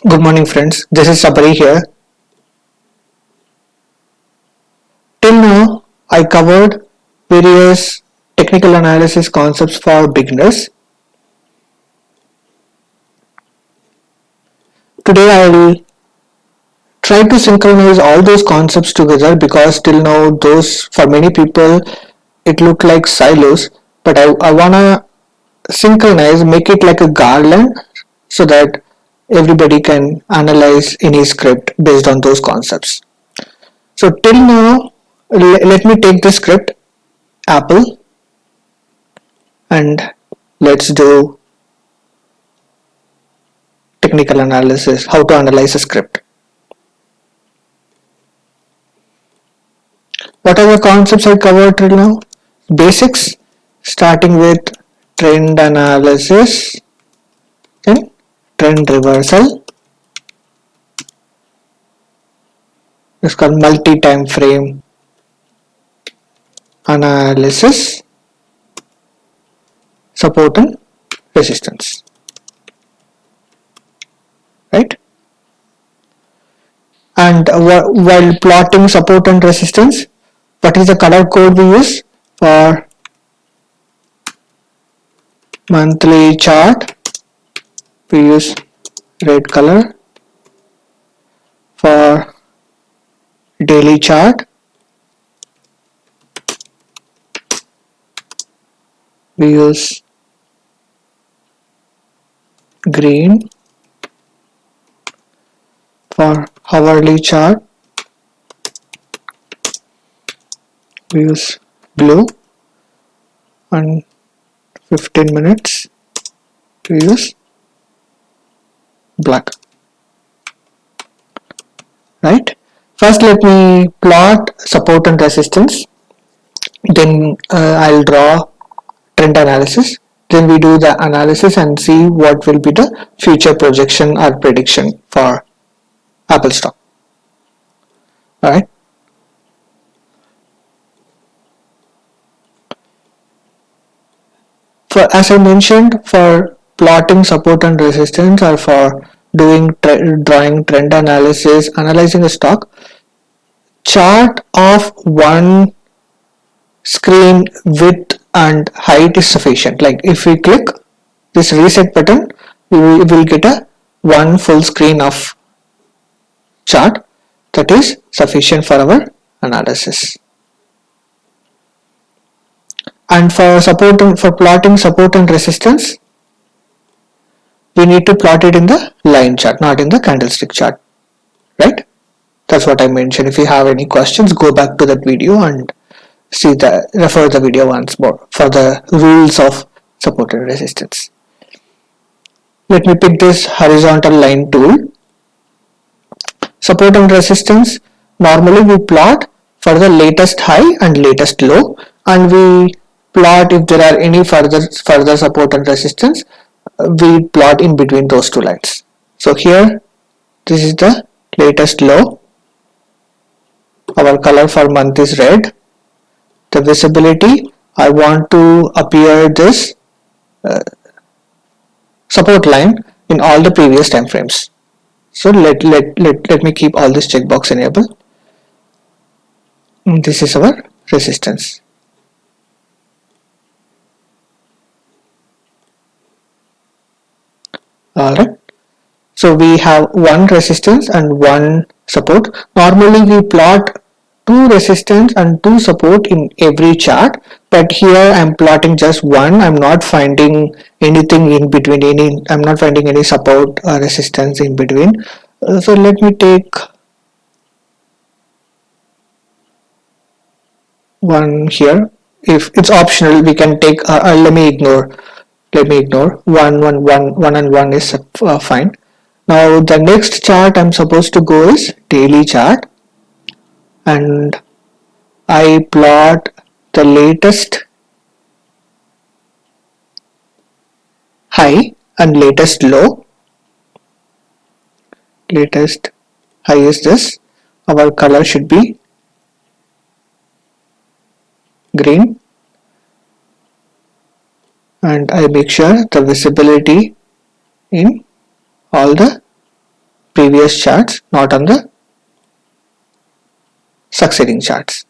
Good morning friends, this is Sabari here. Till now, I covered various technical analysis concepts for beginners. Today I will try to synchronize all those concepts together because till now those for many people it looked like silos, but I wanna synchronize, make it like a garland so that everybody can analyze any script based on those concepts. So till now, let me take the script Apple and let's do technical analysis, how to analyze a script. What are the concepts I covered till now? Basics, starting with trend analysis, then trend reversal. It's called multi-time frame analysis, support and resistance. Right? And while plotting support and resistance, what is the color code we use for monthly chart? We use red color. For daily chart, we use green. For hourly chart, we use blue, and 15 minutes we use black. Right? First let me plot support and resistance, then I'll draw trend analysis, then we do the analysis and see what will be the future projection or prediction for Apple stock. Alright. For as I mentioned, for plotting support and resistance or for doing drawing trend analysis, analyzing a stock, chart of one screen width and height is sufficient. Like if we click this reset button, we will get a one full screen of chart that is sufficient for our analysis. And for plotting support and resistance, we need to plot it in the line chart, not in the candlestick chart, right? That's what I mentioned. If you have any questions, go back to that video and refer the video once more for the rules of support and resistance. Let me pick this horizontal line tool. Support and resistance, normally we plot for the latest high and latest low, and we plot if there are any further support and resistance, we plot in between those two lines. So here this is the latest low, our color for month is red. The visibility, I want to appear this support line in all the previous time frames. So let me keep all this checkbox enabled. This is our resistance. Alright, so we have one resistance and one support. Normally we plot two resistance and two support in every chart, but here I am plotting just one. I'm not finding anything in between, I'm not finding any support or resistance in between. So let me take one here. If it's optional, we can take let me ignore one and one is fine. Now the next chart I'm supposed to go is daily chart, and I plot the latest high and latest low. Latest high is this, our color should be green, and I make sure the visibility in all the previous charts, not on the succeeding charts.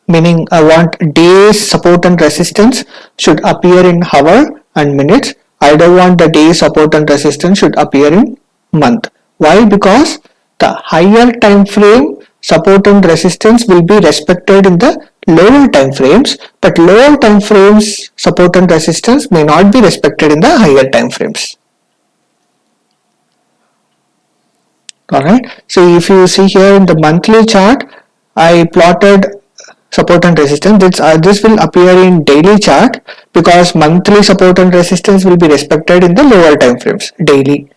Meaning I want days support and resistance should appear in hour and minutes. I don't want the day support and resistance should appear in month. Why? Because the higher time frame support and resistance will be respected in the lower time frames, but lower time frames support and resistance may not be respected in the higher time frames. Alright, so if you see here in the monthly chart, I plotted support and resistance. This will appear in daily chart because monthly support and resistance will be respected in the lower time frames daily.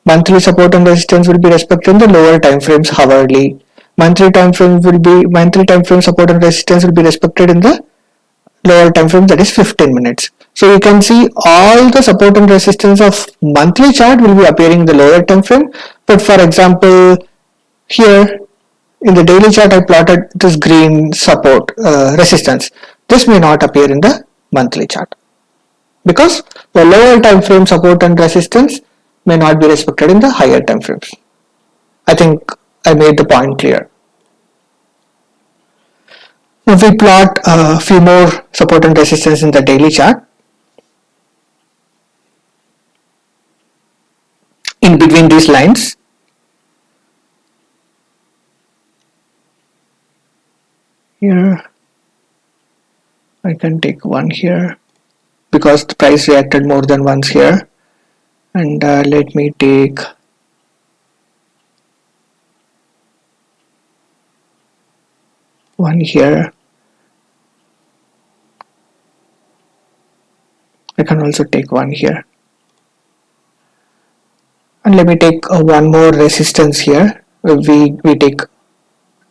Monthly support and resistance will be respected in the lower time frames hourly. Monthly time frame support and resistance will be respected in the lower time frame, that is 15 minutes. So you can see all the support and resistance of monthly chart will be appearing in the lower time frame. But for example, here in the daily chart I plotted this green support resistance. This may not appear in the monthly chart because the lower time frame support and resistance may not be respected in the higher time frames. I think I made the point clear. If we plot a few more support and resistance in the daily chart, in between these lines, here I can take one here because the price reacted more than once here, and let me take one here. I can also take one here, and let me take one more resistance here. We take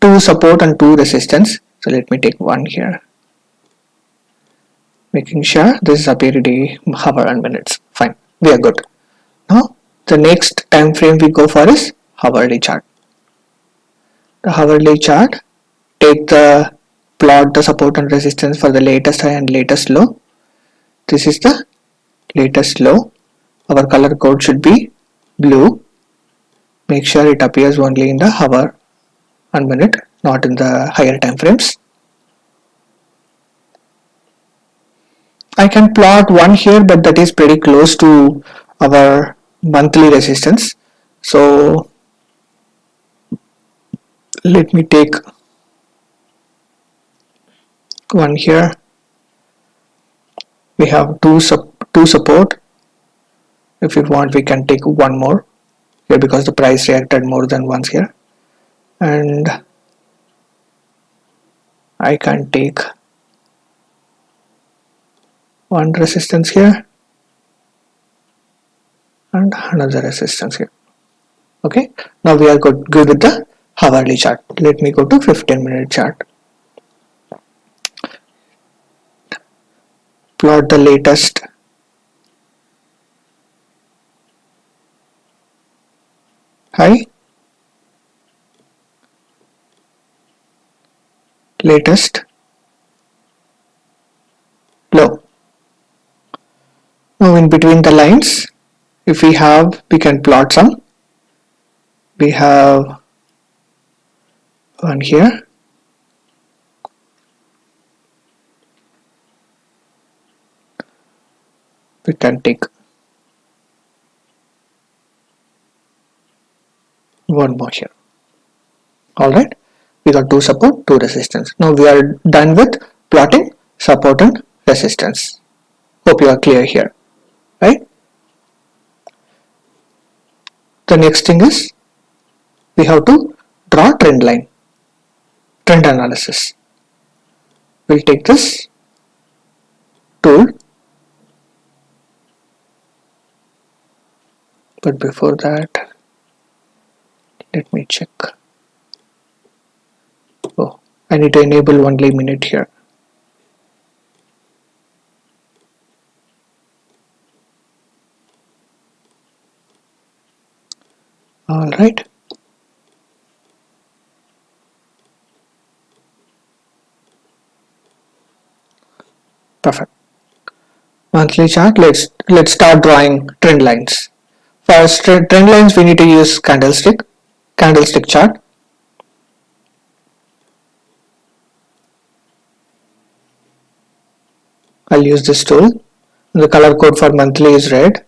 two support and two resistance, so let me take one here, making sure this is appear day, hour and minutes. Fine, we are good. Now the next time frame we go for is hourly chart. The hourly chart, take the plot the support and resistance for the latest high and latest low. This is the latest low. Our color code should be blue. Make sure it appears only in the hour and minute, not in the higher time frames. I can plot one here, but that is pretty close to our monthly resistance. So let me take one here. We have two support. If you want, we can take one more here because the price reacted more than once here, and I can take one resistance here and another resistance here. Okay, now we are good with the hourly chart. Let me go to 15-minute chart. Plot the latest high, latest low. Now in between the lines, if we can plot some. We have one here, we can take one more here. Alright, we got two support, two resistance. Now we are done with plotting support and resistance. Hope you are clear here, right? The next thing is we have to draw trend line, trend analysis. We'll take this tool, but before that let me check. Oh, I need to enable only minute here. All right. Perfect. Monthly chart. Let's start drawing trend lines. For trend lines, we need to use candlestick chart. I'll use this tool. The color code for monthly is red.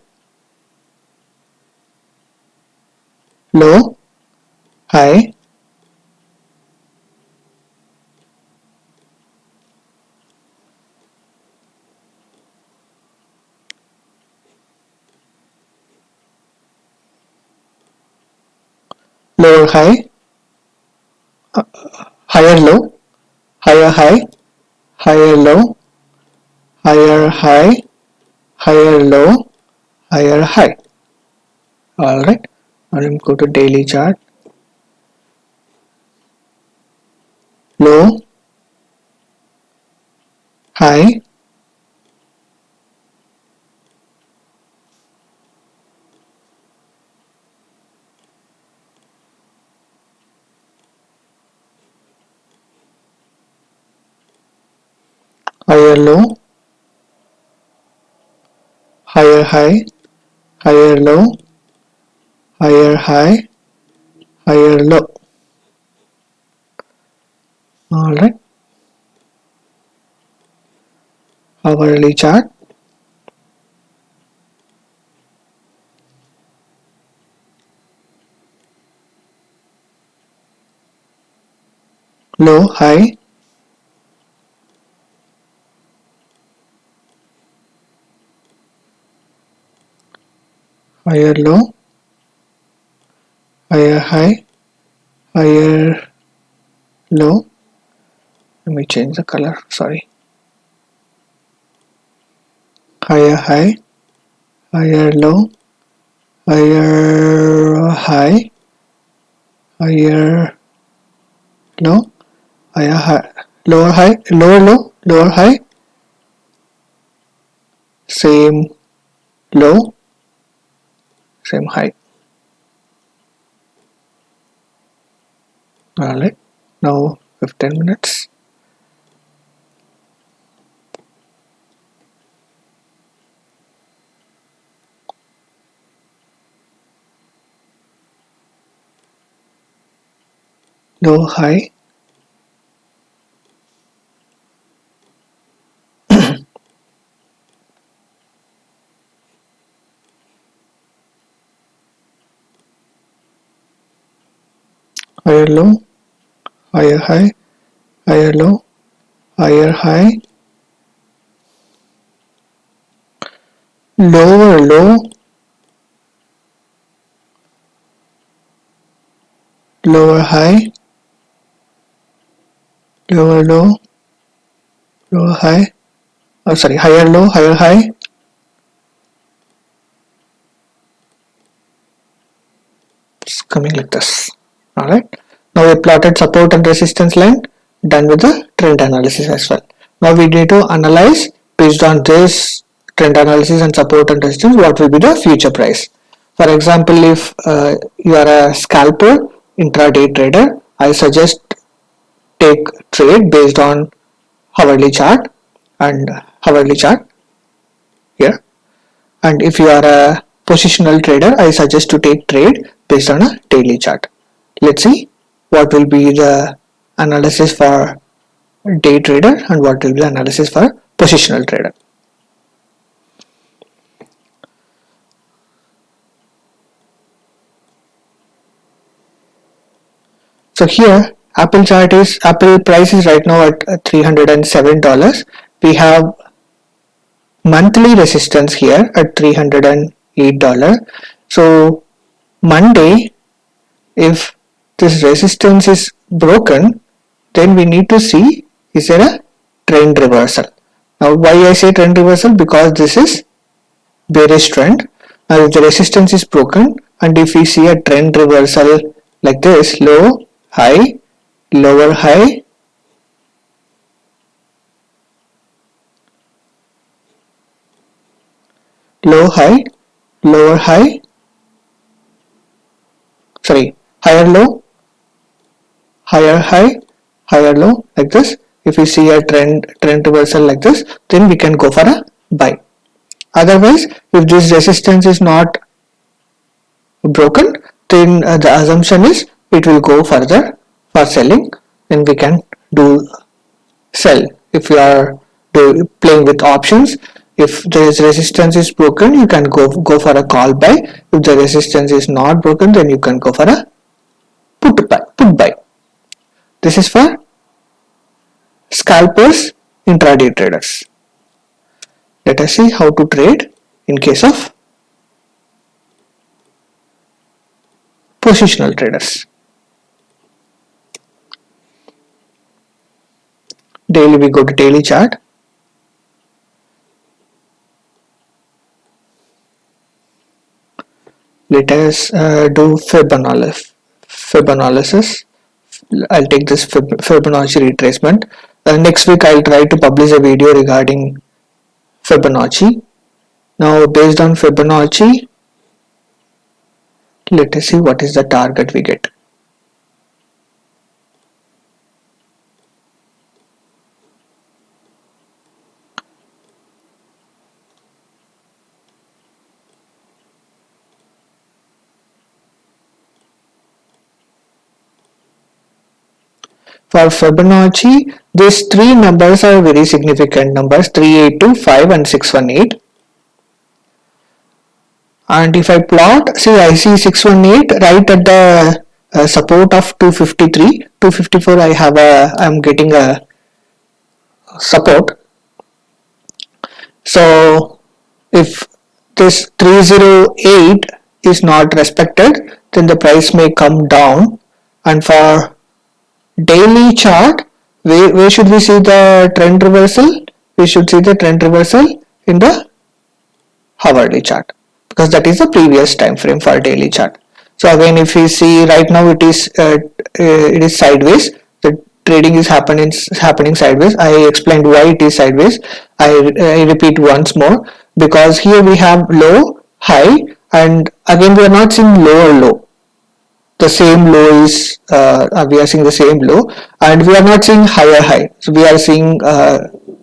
Low, high, lower high, higher low, higher high, higher low, higher high, higher low, higher high. Alright, now I'm go to daily chart. Low, high, higher low, higher high, higher low, higher high, higher low. Alright, hourly chart. Low, high, higher low, higher high, higher low. Let me change the color, sorry. Higher high, higher low, higher high, higher low, higher high, lower high, lower low, lower high, same low, same high. Alright, now 15 minutes. Low, high, higher low, higher high, higher low, higher high, lower low, lower high, lower low, lower high, oh sorry, higher low, higher high, it's coming like this. Alright, now we plotted support and resistance line, done with the trend analysis as well. Now we need to analyze based on this trend analysis and support and resistance what will be the future price. For example, if you are a scalper, intraday trader, I suggest take trade based on hourly chart and hourly chart here. And if you are a positional trader, I suggest to take trade based on a daily chart. Let's see what will be the analysis for day trader and what will be the analysis for positional trader. So here Apple price is right now at $307. We have monthly resistance here at $308. So Monday, if this resistance is broken, then we need to see is there a trend reversal. Now why I say trend reversal? Because this is bearish trend. Now if the resistance is broken and if we see a trend reversal like this, low, high, lower high, low high, lower high, sorry, higher low, higher high, higher low, like this. If we see a trend reversal like this, then we can go for a buy. Otherwise, if this resistance is not broken, then the assumption is it will go further for selling, and we can do sell. If you are playing with options, if the resistance is broken, you can go for a call buy. If the resistance is not broken, then you can go for a put buy. This is for scalpers, intraday traders. Let us see how to trade in case of positional traders. Daily, we go to daily chart. Let us do Fib analysis. I'll take this Fibonacci retracement. Next week I'll try to publish a video regarding Fibonacci. Now based on Fibonacci, let us see what is the target we get. For Fibonacci, these three numbers are very significant numbers, 382, 5 and 618. And if I plot, see, I see 618 right at the support of 253, 254 I'm getting a support. So if this 308 is not respected, then the price may come down. And for daily chart, where should we see the trend reversal? We should see the trend reversal in the hourly chart, because that is the previous time frame for daily chart. So again, if we see right now, it is sideways. The trading is happening sideways. I explained why it is sideways. I repeat once more, because here we have low, high, and again we are not seeing lower low. The same low is we are seeing the same low, and we are not seeing higher high. So we are seeing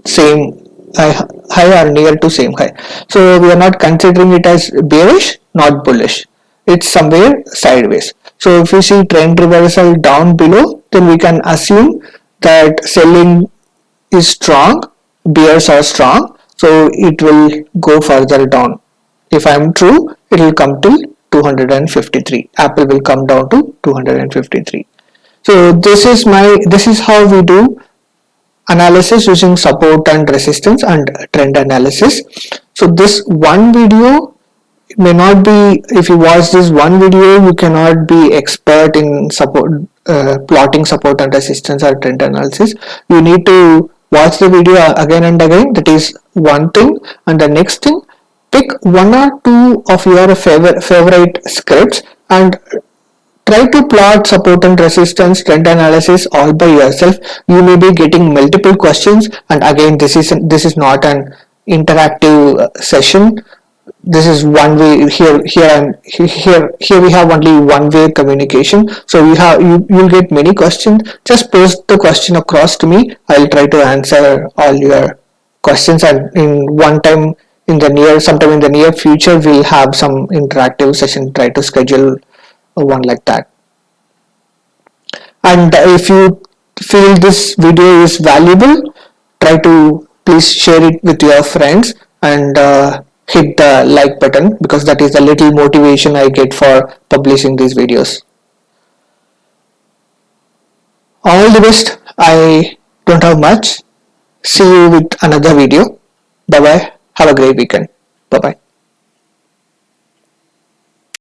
same high or near to same high. So we are not considering it as bearish, not bullish. It's somewhere sideways. So if we see trend reversal down below, then we can assume that selling is strong, bears are strong, so it will go further down. If I am true, it will come till 253. Apple will come down to 253. So this is how we do analysis using support and resistance and trend analysis. So this one video may not be, if you watch this one video, you cannot be expert in plotting support and resistance or trend analysis. You need to watch the video again and again. That is one thing. And the next thing, pick one or two of your favorite scripts and try to plot support and resistance, trend analysis all by yourself. You may be getting multiple questions, and again, this is not an interactive session. This is one way. Here we have only one way communication. So you'll get many questions. Just post the question across to me. I'll try to answer all your questions, and sometime in the near future, we'll have some interactive session. Try to schedule one like that. And if you feel this video is valuable, try to please share it with your friends and hit the like button, because that is the little motivation I get for publishing these videos. All the best. I don't have much. See you with another video. Bye bye. Have a great weekend. Bye bye.